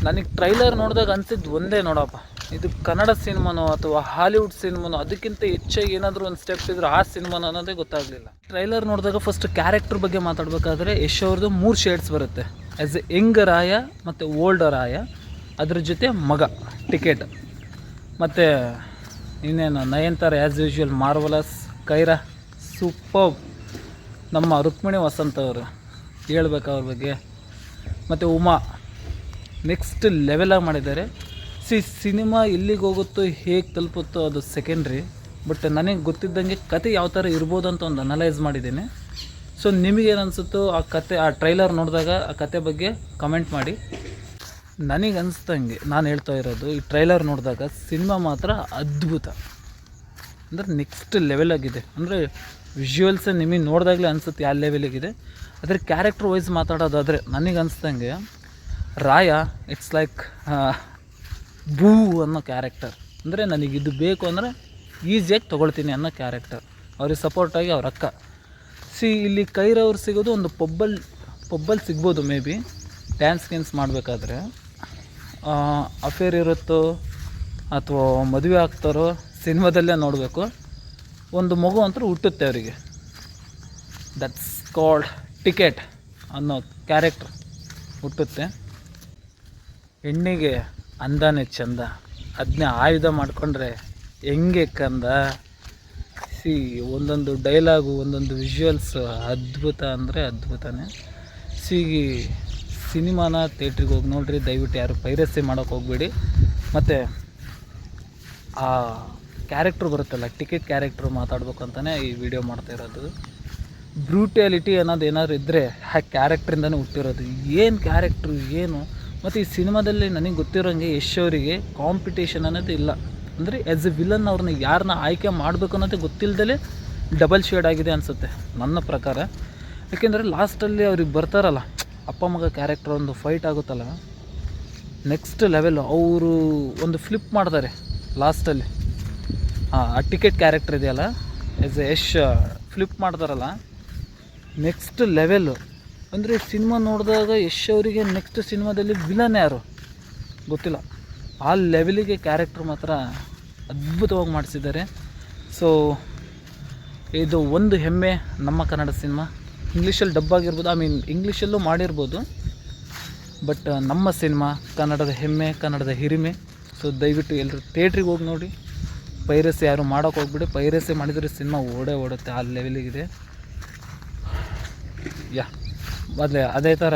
ನನಗೆ ಟ್ರೈಲರ್ ನೋಡಿದಾಗ ಅನಿಸಿದ್ದು ಒಂದೇ ನೋಡಪ್ಪ, ಇದು ಕನ್ನಡ ಸಿನಿಮಾನೋ ಅಥವಾ ಹಾಲಿವುಡ್ ಸಿನಿಮಾನೋ, ಅದಕ್ಕಿಂತ ಹೆಚ್ಚಾಗಿ ಏನಾದರೂ ಒಂದು ಸ್ಟೆಪ್ ಇದ್ರೆ ಆ ಸಿನಿಮಾನೋ ಅನ್ನೋದೇ ಗೊತ್ತಾಗಲಿಲ್ಲ. ಟ್ರೈಲರ್ ನೋಡಿದಾಗ ಫಸ್ಟ್ ಕ್ಯಾರೆಕ್ಟರ್ ಬಗ್ಗೆ ಮಾತಾಡಬೇಕಾದ್ರೆ ಯಶ್ ಅವ್ರದ್ದು 3 ಶೇಡ್ಸ್ ಬರುತ್ತೆ. ಆ್ಯಸ್ ಎ ಯಂಗ್ ರಾಯ ಮತ್ತು ಓಲ್ಡ್ ರಾಯ, ಅದ್ರ ಜೊತೆ ಮಗ ಟಿಕೆಟ್, ಮತ್ತು ಇನ್ನೇನು Nayanthara as usual marvellous, Kaira super, ನಮ್ಮ ರುಕ್ಮಿಣಿ ವಸಂತ್ ಅವರು ಹೇಳ್ಬೇಕು ಅವ್ರ ಬಗ್ಗೆ, ಮತ್ತು ಉಮಾ ನೆಕ್ಸ್ಟ್ ಲೆವೆಲಾಗಿ ಮಾಡಿದ್ದಾರೆ. ಸಿನಿಮಾ ಎಲ್ಲಿಗೆ ಹೋಗುತ್ತೋ ಹೇಗೆ ತಲುಪುತ್ತೋ ಅದು ಸೆಕೆಂಡ್ರಿ, ಬಟ್ ನನಗೆ ಗೊತ್ತಿದ್ದಂಗೆ ಕತೆ ಯಾವ ಥರ ಇರ್ಬೋದು ಅಂತ ಒಂದು ಅನಲೈಸ್ ಮಾಡಿದ್ದೀನಿ. ಸೊ ನಿಮಗೇನು ಅನಿಸುತ್ತೋ ಆ ಕತೆ, ಆ ಟ್ರೈಲರ್ ನೋಡಿದಾಗ ಆ ಕತೆ ಬಗ್ಗೆ ಕಮೆಂಟ್ ಮಾಡಿ. ನನಗೆ ಅನಿಸ್ದಂಗೆ ನಾನು ಹೇಳ್ತಾ ಇರೋದು, ಈ ಟ್ರೈಲರ್ ನೋಡಿದಾಗ ಸಿನಿಮಾ ಮಾತ್ರ ಅದ್ಭುತ, ಅಂದರೆ ನೆಕ್ಸ್ಟ್ ಲೆವೆಲಾಗಿದೆ. ಅಂದರೆ ವಿಜುವಲ್ಸೇ ನಿಮಗೆ ನೋಡಿದಾಗಲೇ ಅನಿಸುತ್ತೆ ಯಾವ ಲೆವೆಲಿಗಿದೆ. ಅದ್ರ ಕ್ಯಾರೆಕ್ಟರ್ ವೈಸ್ ಮಾತಾಡೋದಾದರೆ ನನಗೆ ಅನಿಸ್ದಂಗೆ ರಾಯ ಇಟ್ಸ್ ಲೈಕ್ ಬೂ ಅನ್ನೋ ಕ್ಯಾರೆಕ್ಟರ್. ಅಂದರೆ ನನಗಿದು ಬೇಕು ಅಂದರೆ ಈಸಿಯಾಗಿ ತೊಗೊಳ್ತೀನಿ ಅನ್ನೋ ಕ್ಯಾರೆಕ್ಟರ್. ಅವ್ರಿಗೆ ಸಪೋರ್ಟಾಗಿ ಅವ್ರ ಅಕ್ಕ. ಇಲ್ಲಿ ಕೈರವ್ರು ಸಿಗೋದು ಒಂದು ಪಬ್ಬಲ್ಲಿ ಸಿಗ್ಬೋದು ಮೇ ಬಿ, ಡ್ಯಾನ್ಸ್ ಮಾಡಬೇಕಾದ್ರೆ. ಅಫೇರ್ ಇರುತ್ತೋ ಅಥವಾ ಮದುವೆ ಆಗ್ತಾರೋ ಸಿನಿಮಾದಲ್ಲೇ ನೋಡಬೇಕು. ಒಂದು ಮಗು ಅಂತೂ ಹುಟ್ಟುತ್ತೆ ಅವರಿಗೆ, ದಟ್ಸ್ ಕಾಲ್ಡ್ ಟಿಕೆಟ್ ಅನ್ನೋ ಕ್ಯಾರೆಕ್ಟರ್ ಹುಟ್ಟುತ್ತೆ. ಹೆಣ್ಣಿಗೆ ಅಂದಾನೆ ಚಂದ, ಅದನ್ನೇ ಆಯುಧ ಮಾಡಿಕೊಂಡ್ರೆ ಹೆಂಗೆ ಕಂದ. ಒಂದೊಂದು ಡೈಲಾಗು, ಒಂದೊಂದು ವಿಜುವಲ್ಸ್ ಅದ್ಭುತ ಅಂದರೆ ಅದ್ಭುತನೇ. ಸಿನಿಮಾನ ಥಿಯೇಟ್ರಿಗೆ ಹೋಗಿ ನೋಡಿರಿ, ದಯವಿಟ್ಟು ಯಾರು ಪೈರಸಿ ಮಾಡೋಕ್ಕೆ ಹೋಗಬೇಡಿ. ಮತ್ತು ಆ ಕ್ಯಾರೆಕ್ಟ್ರ್ ಬರುತ್ತಲ್ಲ, ಟಿಕೆಟ್ ಕ್ಯಾರೆಕ್ಟ್ರು ಮಾತಾಡ್ಬೇಕು ಅಂತಲೇ ಈ ವಿಡಿಯೋ ಮಾಡ್ತಾ ಇರೋದು. ಬ್ರೂಟ್ಯಾಲಿಟಿ ಅನ್ನೋದು ಏನಾದ್ರು ಇದ್ದರೆ ಆ ಕ್ಯಾರೆಕ್ಟ್ರಿಂದನೇ ಹುಟ್ಟಿರೋದು. ಏನು ಕ್ಯಾರೆಕ್ಟ್ರು ಏನು. ಮತ್ತು ಈ ಸಿನಿಮಾದಲ್ಲಿ ನನಗೆ ಗೊತ್ತಿರೋಂಗೆ ಯಶ್ ಅವರಿಗೆ ಕಾಂಪಿಟೇಷನ್ ಅನ್ನೋದು ಇಲ್ಲ. ಅಂದರೆ ಆ್ಯಸ್ ಎ ವಿಲನ್ ಅವ್ರನ್ನ ಯಾರನ್ನ ಆಯ್ಕೆ ಮಾಡಬೇಕು ಅನ್ನೋದೇ ಗೊತ್ತಿಲ್ಲದೇ ಡಬಲ್ ಶೇಡ್ ಆಗಿದೆ ಅನಿಸುತ್ತೆ ನನ್ನ ಪ್ರಕಾರ. ಯಾಕೆಂದರೆ ಲಾಸ್ಟಲ್ಲಿ ಅವ್ರಿಗೆ ಬರ್ತಾರಲ್ಲ ಅಪ್ಪ ಮಗ ಕ್ಯಾರೆಕ್ಟರ್, ಒಂದು ಫೈಟ್ ಆಗುತ್ತಲ್ಲ, ನೆಕ್ಸ್ಟ್ ಲೆವೆಲ್. ಅವರು ಒಂದು ಫ್ಲಿಪ್ ಮಾಡ್ತಾರೆ ಲಾಸ್ಟಲ್ಲಿ. ಆ ಟಿಕೆಟ್ ಕ್ಯಾರೆಕ್ಟರ್ ಇದೆಯಲ್ಲ, ಆ್ಯಸ್ ಎ ಯಶ್ ಫ್ಲಿಪ್ ಮಾಡ್ತಾರಲ್ಲ, ನೆಕ್ಸ್ಟ್ ಲೆವೆಲ್ಲು. ಅಂದರೆ ಸಿನಿಮಾ ನೋಡಿದಾಗ ಯಶ್ ಅವರಿಗೆ ನೆಕ್ಸ್ಟ್ ಸಿನಿಮಾದಲ್ಲಿ ವಿಲನ್ ಯಾರು ಗೊತ್ತಿಲ್ಲ, ಆ ಲೆವೆಲಿಗೆ ಕ್ಯಾರೆಕ್ಟ್ರ್ ಮಾತ್ರ ಅದ್ಭುತವಾಗಿ ಮಾಡಿಸಿದ್ದಾರೆ. ಸೊ ಇದು ಒಂದು ಹೆಮ್ಮೆ ನಮ್ಮ ಕನ್ನಡ ಸಿನಿಮಾ. ಇಂಗ್ಲೀಷಲ್ಲಿ ಡಬ್ ಆಗಿರ್ಬೋದು, ಇಂಗ್ಲೀಷಲ್ಲೂ ಮಾಡಿರ್ಬೋದು, ಬಟ್ ನಮ್ಮ ಸಿನಿಮಾ ಕನ್ನಡದ ಹೆಮ್ಮೆ, ಕನ್ನಡದ ಹಿರಿಮೆ. ಸೊ ದಯವಿಟ್ಟು ಎಲ್ಲರೂ ಥಿಯೇಟ್ರಿಗೆ ಹೋಗಿ ನೋಡಿ. ಪೈರಸಿ ಯಾರು ಮಾಡೋಕ್ಕೆ ಹೋಗ್ಬಿಡಿ. ಪೈರಸಿ ಮಾಡಿದರೆ ಸಿನಿಮಾ ಓಡುತ್ತೆ, ಆ ಲೆವೆಲಿಗಿದೆ. ಅದೇ ಥರ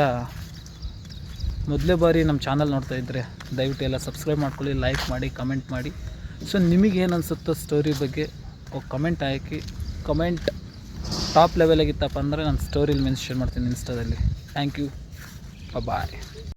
ಮೊದಲೇ ಬಾರಿ ನಮ್ಮ ಚಾನಲ್ ನೋಡ್ತಾ ಇದ್ದರೆ ದಯವಿಟ್ಟು ಎಲ್ಲ ಸಬ್ಸ್ಕ್ರೈಬ್ ಮಾಡ್ಕೊಳ್ಳಿ, ಲೈಕ್ ಮಾಡಿ, ಕಮೆಂಟ್ ಮಾಡಿ. ಸೊ ನಿಮಗೇನು ಅನಿಸುತ್ತೋ ಸ್ಟೋರಿ ಬಗ್ಗೆ ಕಮೆಂಟ್ ಹಾಕಿ. ಕಮೆಂಟ್ ಟಾಪ್ ಲೆವೆಲಾಗಿತ್ತಪ್ಪ ಅಂದರೆ ನಾನು ಸ್ಟೋರಿಲಿ ಮೆನ್ಷನ್ ಮಾಡ್ತೀನಿ ಇನ್ಸ್ಟಾದಲ್ಲಿ. Thank you, bye.